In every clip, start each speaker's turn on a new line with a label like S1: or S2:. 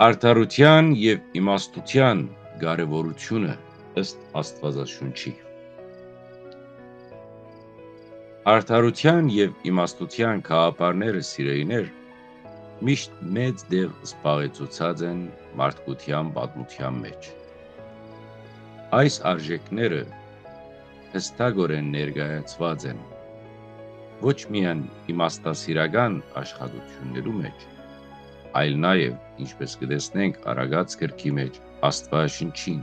S1: Արդարության և իմաստության կարևորությունը ըստ Աստվածաշունչի։ Արդարության և իմաստության գաղափարները, սիրելիներ, միշտ մեծ դեր զբաղեցուցած են մարդկության պատմության մեջ։ Այս արժեքները հստակորեն ներկայացված են ոչ միայն իմաստասիրական աշխատություններու մեջ, այլ նաև, ինչպես կտեսնենք Արագած գրքի մեջ, Աստվածաշնչին։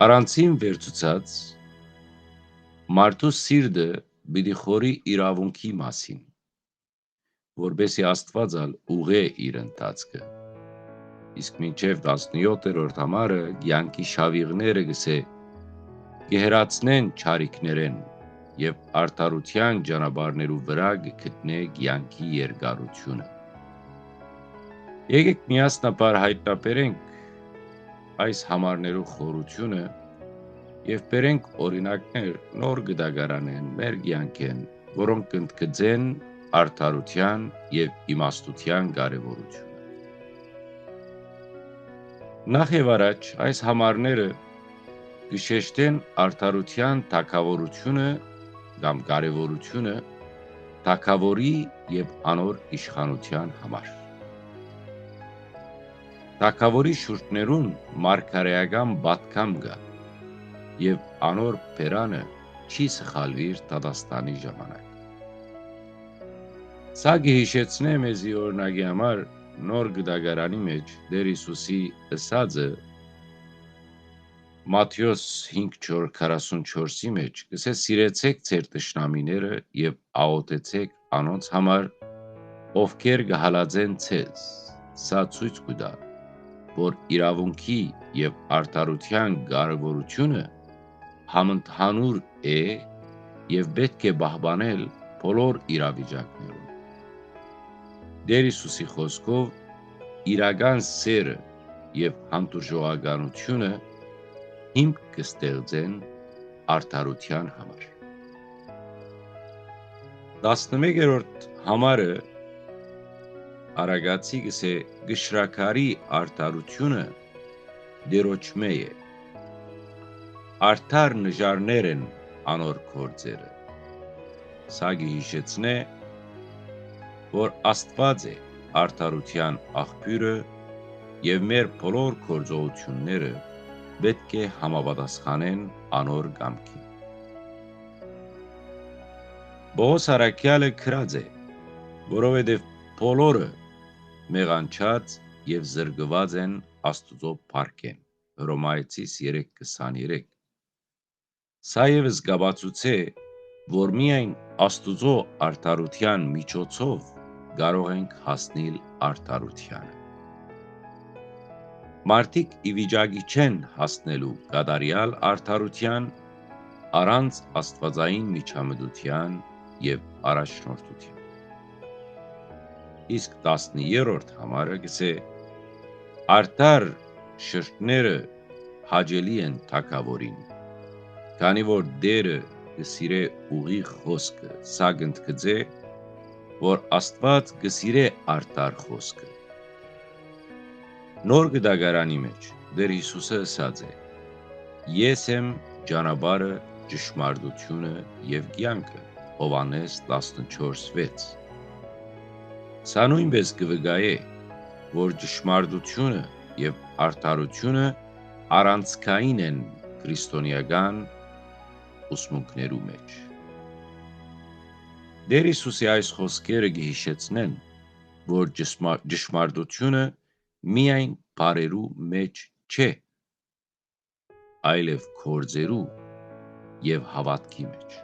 S1: Առանցին վերցուցած մարդու սիրտը պիտի խորի իրավունքի մասին, որպեսզի Աստվածալ ուղղե իր ընթացքը։ Իսկ մինչև 17-րդ համարը կյանքի շավիղները կհեռացնեն չարիքներեն և արդարության ճանապարհներու վրա կգտնե կյանքի երկարությունը։ Եկեք միասնաբար հայտնաբերենք այս համարներու խորությունը և բերենք օրինակներ նոր գդագարանեն մեր կյանքեն, որոնք կընդգծեն արդարության և իմաստության կարևորությունը։ Նախ և առաջ այս համարները կշեշտեն արդարության թագավորությունը կամ կարևորությունը թագավորի և անոր իշխանության համար։ Թագավորի շուրթներուն մարգարեական պատգամ կա և անոր բերանը չի սխալվիր դատաստանի ժամանակ։ Սա կհիշեցնե մեզի օրինակի համար նոր գդագարանի մեջ Տեր Հիսուսի ըսածը Մատթեոս 5:44-ի մեջ կսե սիրեցեք ձեր թշնամիները և աղոթեցեք անոնց համար, ովքեր կհալածեն ձեզ, սա ցույց կտա, որ իրավունքի և արդարության կարևորությունը համընդհանուր է և պետք է պահպանել բոլոր իրավիճակներում։ Տեր Հիսուսի խոսքով իրական սերը և հանդուրժողականությունը հիմք կստեղծեն արդարության համար։ 11-րդ համարը Արագացի գսե գշրաքարի արդարությունը Տերոջմե է։ Արդար նժարներ են անոր գործերը։ Սա կհիշեցնե, որ Աստված է արդարության աղբյուրը և մեր բոլոր գործողությունները պետք է համապատասխանեն անոր կամքին։ Պողոս առաքյալը գրած է, որովհետև բոլորը մեղանչած և զրկված են Աստուծո փառքեն։ Հռոմայացիս 3:23։ Սա ևս կապացուցե, որ միայն Աստուծո արդարության միջոցով կարող ենք հասնել արդարությանը։ Մարդիկ ի վիճակի չեն հասնելու կատարյալ արդարության առանց աստվածային միջամտության և առաջնորդության։ Իսկ 13-րդ համարը գսե արդար շրթները հաճելի են թագավորին, քանի որ Տերը կսիրե ուղիղ խոսքը, սա կընդգծե, որ Աստված կսիրե արդար խոսքը։ Նոր գդագարանի մեջ Տեր Հիսուսը ըսած է. Ես եմ ճանապարհը, ճշմարտությունը և կյանքը։ Հովհաննես 14:6։ Սա նույնպես կվկայե, որ ճշմարտությունը և արդարությունը առանցքային են քրիստոնեական ուսմունքներու մեջ։ Տեր Հիսուսի այս խոսքերը կհիշեցնեն, որ ճշմարտությունը միայն բառերու մեջ չէ, այլև գործերու և հավատքի մեջ։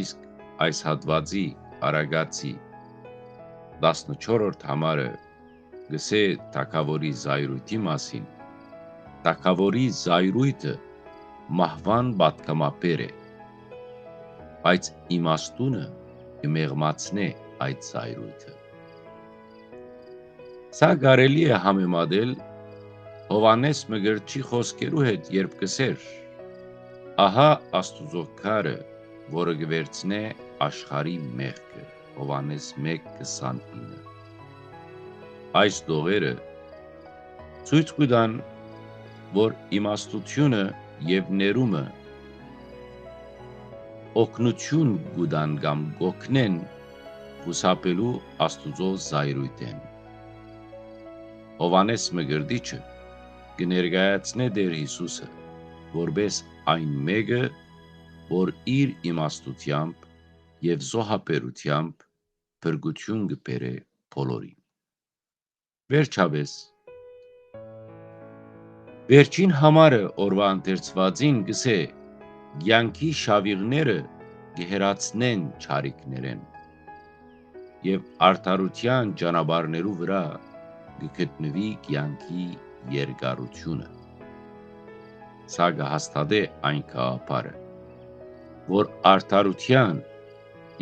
S1: Իսկ այս հատվածի Արագացի 14-րդ համարը գսե թագավորի զայրույթի մասին։ Թագավորի զայրույթը մահվան պատգամաբեր է, բայց իմաստությունը կմեղմացնե այդ զայրույթը։ Սա կարելի է համեմատել Հովհաննես մկրտչի խոսքերու հետ, երբ կսեր. Ահա Աստուծո քարը, որը կվերցնե աշխարհի մեղքը։ Հովանես 1:29։ Այս դողերը ցույց կտան, որ իմաստությունը եւ ներումը օգնություն կտան կամ կօգնեն խուսափելու Աստուծո զայրույթեն։ Հովանես Մկրտիչը կներկայացնե Տեր Հիսուսը որպես այն մեկը, որ իր իմաստությամբ եւ զոհաբերությամբ փրկություն կբերե բոլորին։ Վերջապես վերջին համարը օրվա ընթերցվածին գսե կյանքի շավիղները կհերացնեն չարիքներեն եւ արդարության ճանապարհներու վրա կգտնվի կյանքի երկարությունը։ Սա կհաստատե այն գաղափարը, որ արդարության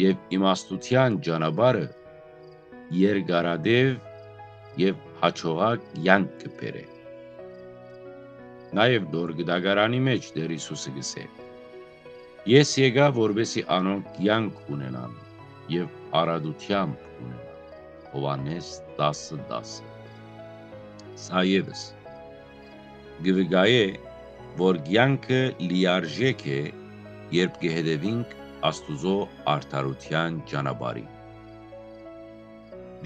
S1: եւ իմաստության ճանապարհը երկարադեպ եւ հաջողակ կյանք կբերե։ Նաեւ նոր գդագարանի մեջ Տեր Հիսուսը գսե. Ես եկա, որպեսզի անոնք կյանք ունենան եւ արադությամբ ունենան։ Հովանես 10:10։ Սա ևս գվգայե, որ կյանքը լիարժեք է, երբ կհետևինք Աստուծո արդարության ճանապարհին։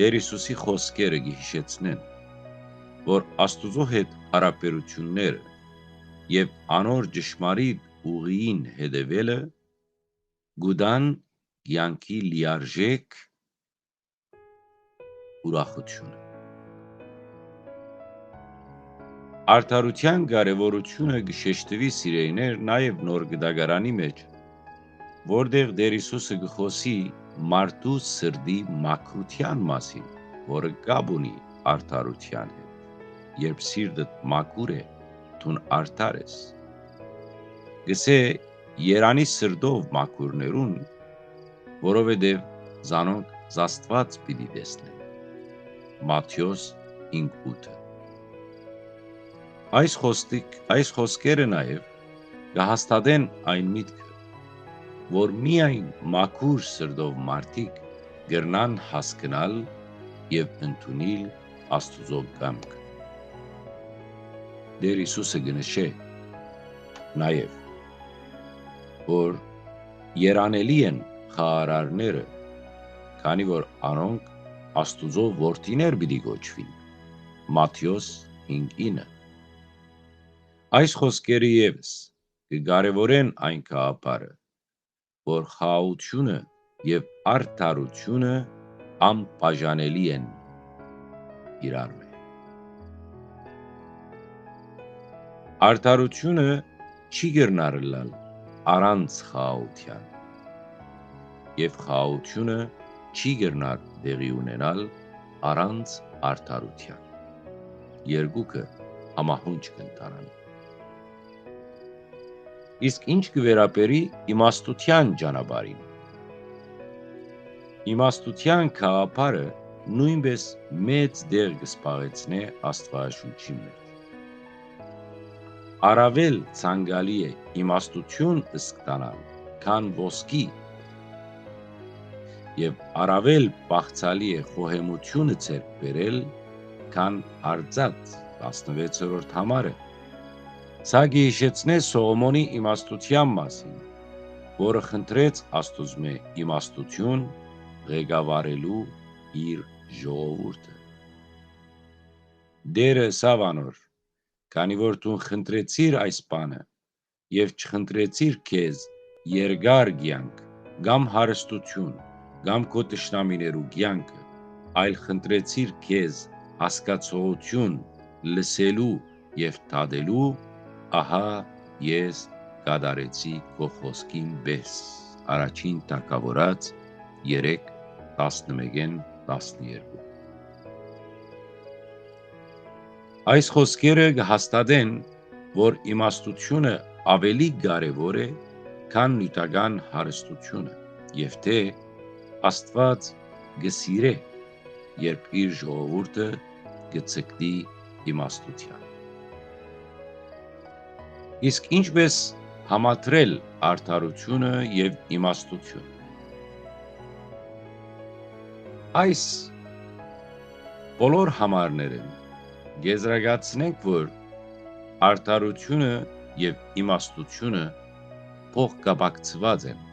S1: Տեր Հիսուսի խոսքերը կհիշեցնեն, որ Աստուծո հետ հարաբերությունները եւ անոր ճշմարիտ ուղիին հետևելը գուդան կյանքի լիարժեք ուրախությունը։ Արդարության կարևորությունը կշեշտվի սիրեիներ նաեւ նոր գդագարանի մեջ, որտեղ Տեր Հիսուսը կխոսի մարդու սրտի մաքրության մասին, որը կապ ունի արդարության հետ։ Երբ սիրտդ մաքուր է, դու արդար ես։ Գսե Երանի սրտով մաքուրներուն, որովհետև զանոնք Աստված պիտի տեսնեն։ Մատթեոս 5:8։ Այս խոսքերը նաև կհաստատեն այն միտքը, որ միայն մաքուր սրտով մարդիկ կրնան հասկանալ եւ ընդունել Աստուծո կամքը։ Տեր Հիսուսը կնշե նաև, որ երանելի են խաղարարները, քանի որ անոնք Աստուծո որդիներ պիտի կոչվին։ Մատթեոս 5:9։ Այս խոսքերը ևս կկարևորեն այն գաղափարը, որ խաղաղությունը եւ արդարությունը անբաժանելի են իրար մեջ։ Արդարությունը չի կրնարլալ առանց խաղաղության, եւ խաղաղությունը չի կրնար տեղի ունենալ առանց արդարության։ Երկուքը համահունչ կընթանան։ Իսկ ինչ կվերապերի իմաստության ճանապարհին։ Իմաստության գաղափարը նույնպես մեծ դեր կզբաղեցնե Աստվածաշունչի մեջ։ Առավել ցանկալի է իմաստություն ստանալ, քան ոսկի, եւ առավել բաղցալի է խոհեմությունը ձեռք բերել, քան արծաթ 16-րդ համարը։ Սա գիշեցնե Սողոմոնի իմաստության մասին, որը խնդրեց Աստուծմե իմաստություն ղեկավարելու իր ժողովուրդը։ Դերը սավ անոր, քանի որ դու խնդրեցիր այս բանը եւ չխնդրեցիր քեզ երկար կյանք կամ հարստություն կամ քո տշնամիներու կյանքը, այլ խնդրեցիր քեզ հասկացողություն լսելու եւ թադելու, ահա ես կատարեցի քո խոսքին պես։ Առաջին Թագավորաց 3:11-12։ Այս խոսքերը կհաստատեն, որ իմաստությունը ավելի կարևոր է, քան նյութական հարստությունը, եւ թե Աստված կսիրե, երբ իր ժողովուրդը կձգտի իմաստության։ Իսկ ինչպես համադրել արդարությունը եւ իմաստությունը։ Այս բոլոր համարներն գեզրագացնենք, որ արդարությունը եւ իմաստությունը փոխկապակցված են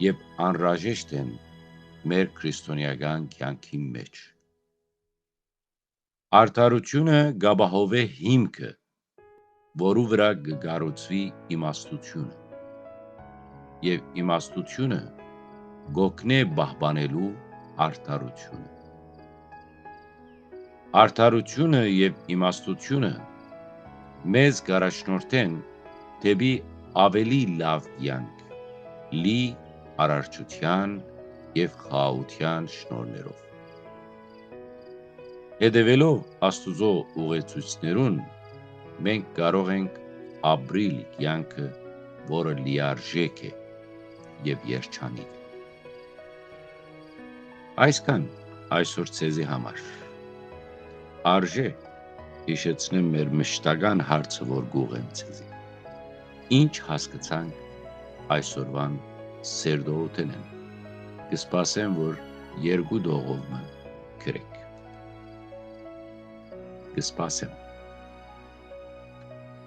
S1: եւ անհրաժեշտ են մեր քրիստոնեական կյանքի մեջ։ Արդարությունը գաբահովե հիմքը, որու վրա կգառուցվի իմաստությունը, եւ իմաստությունը գոքնե պահպանելու արդարությունը։ Արդարությունը եւ իմաստությունը մեզ կառաջնորդեն դեպի ավելի լավ կյանք, լի արարչության եւ խաղաղության շնորհներով։ Հետևելով Աստուծո ուղեցույցներուն, մենք կարող ենք ապրիլ կյանքը, որը լիարժեք է եւ երջանիկ։ Այսքան այսօր ցեզի համար։ Արժե հիշեցնեմ մեր մշտական հարցը, որ գուղեմ ցեզի։ Ինչ հասկացանք այսօրվան սերդոութեն են։ Կսպասեմ, որ երկու դողովը գրեք։ Կսպասեմ։